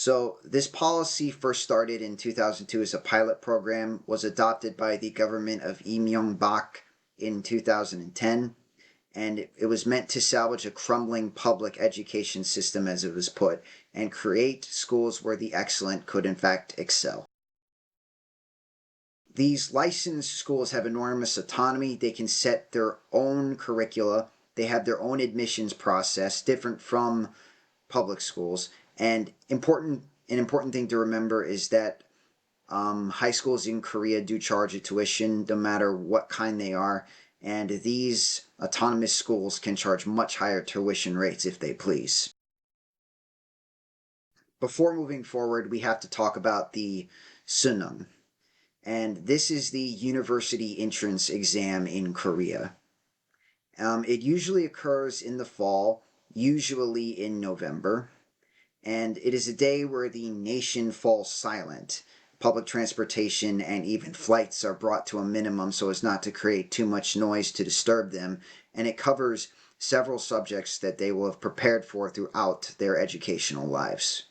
So this policy first started in 2002 as a pilot program, was adopted by the government of Lee Myung-bak in 2010, and it was meant to salvage a crumbling public education system, as it was put, and create schools where the excellent could in fact excel. These licensed schools have enormous autonomy. They can set their own curricula. They have their own admissions process, different from public schools. And an important thing to remember is that high schools in Korea do charge a tuition, no matter what kind they are. And these autonomous schools can charge much higher tuition rates if they please. Before moving forward, we have to talk about the Sunung. And this is the university entrance exam in Korea. It usually occurs in the fall, usually in November, and it is a day where the nation falls silent. Public transportation and even flights are brought to a minimum so as not to create too much noise to disturb them, and it covers several subjects that they will have prepared for throughout their educational lives.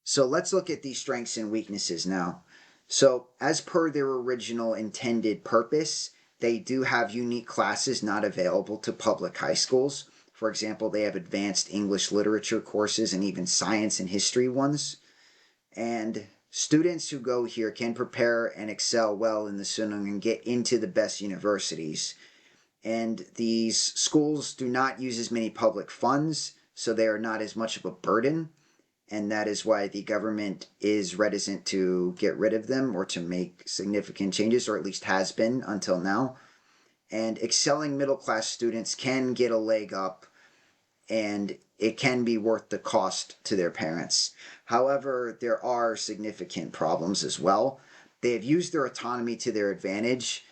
So let's look at these strengths and weaknesses now. So, as per their original intended purpose, they do have unique classes not available to public high schools. For example, they have advanced English literature courses and even science and history ones. And students who go here can prepare and excel well in the Sunung and get into the best universities. And these schools do not use as many public funds, so they are not as much of a burden, and that is why the government is reticent to get rid of them or to make significant changes, or at least has been until now. And excelling middle class students can get a leg up, and it can be worth the cost to their parents. However, there are significant problems as well. They have used their autonomy to their advantage,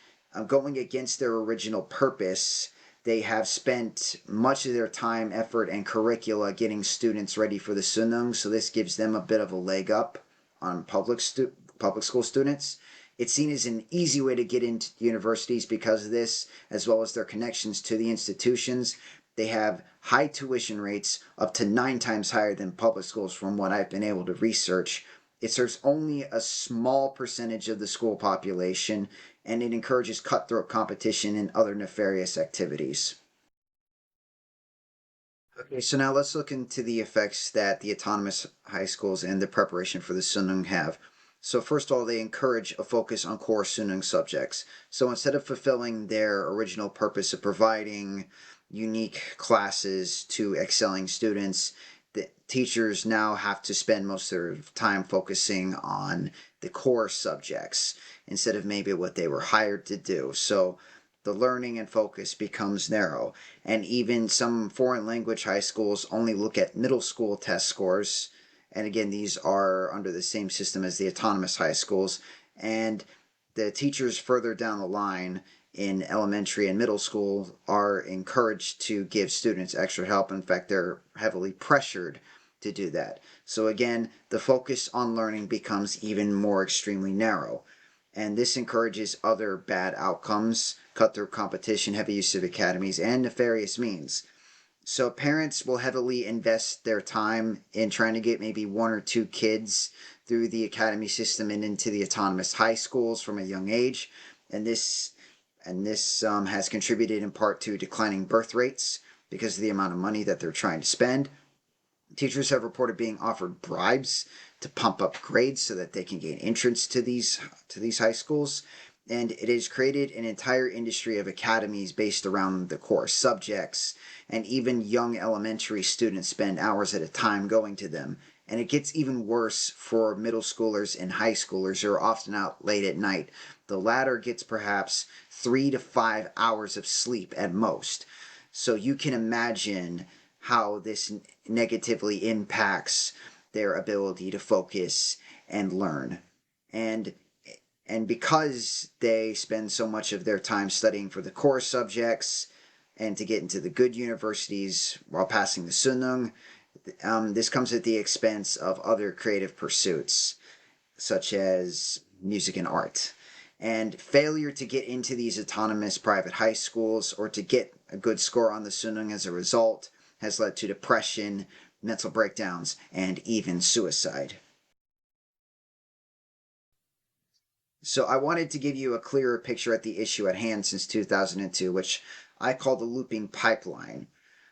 going against their original purpose. They have spent much of their time, effort, and curricula getting students ready for the Sunung, so this gives them a bit of a leg up on public school students. It's seen as an easy way to get into universities because of this, as well as their connections to the institutions. They have high tuition rates, up to 9 times higher than public schools from what I've been able to research. It serves only a small percentage of the school population, and it encourages cutthroat competition and other nefarious activities. Okay, so now let's look into the effects that the autonomous high schools and the preparation for the Sunung have. So first of all, they encourage a focus on core Sunung subjects. So instead of fulfilling their original purpose of providing unique classes to excelling students, the teachers now have to spend most of their time focusing on the core subjects instead of maybe what they were hired to do. So the learning and focus becomes narrow. And even some foreign language high schools only look at middle school test scores. And again, these are under the same system as the autonomous high schools. And the teachers further down the line in elementary and middle school are encouraged to give students extra help. In fact, they're heavily pressured to do that. So again, the focus on learning becomes even more extremely narrow. And this encourages other bad outcomes, cutthroat competition, heavy use of academies, and nefarious means. So parents will heavily invest their time in trying to get maybe 1 or 2 kids through the academy system and into the autonomous high schools from a young age. And this has contributed in part to declining birth rates because of the amount of money that they're trying to spend. Teachers have reported being offered bribes to pump up grades so that they can gain entrance to these high schools. And it has created an entire industry of academies based around the core subjects, and even young elementary students spend hours at a time going to them. And it gets even worse for middle schoolers and high schoolers who are often out late at night. The latter gets perhaps 3 to 5 hours of sleep at most. So you can imagine how this negatively impacts their ability to focus and learn. And because they spend so much of their time studying for the core subjects and to get into the good universities while passing the Sunung, this comes at the expense of other creative pursuits, such as music and art. And failure to get into these autonomous private high schools or to get a good score on the Sunung as a result has led to depression, mental breakdowns, and even suicide. So I wanted to give you a clearer picture at the issue at hand since 2002, which I call the looping pipeline.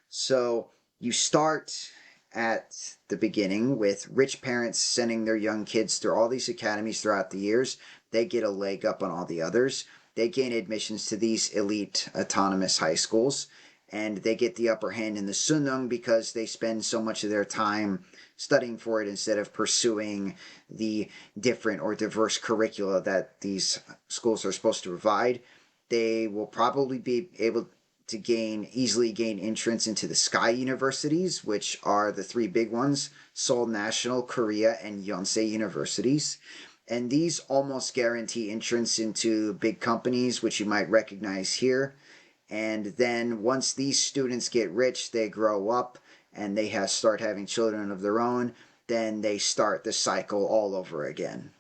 So you start at the beginning with rich parents sending their young kids through all these academies throughout the years. They get a leg up on all the others. They gain admissions to these elite autonomous high schools, and they get the upper hand in the Sunung because they spend so much of their time studying for it instead of pursuing the different or diverse curricula that these schools are supposed to provide. They will probably be able to easily gain entrance into the Sky universities, which are the three big ones: Seoul National, Korea, and Yonsei universities. And these almost guarantee entrance into big companies, which you might recognize here. And then once these students get rich, they grow up and they start having children of their own, then they start the cycle all over again.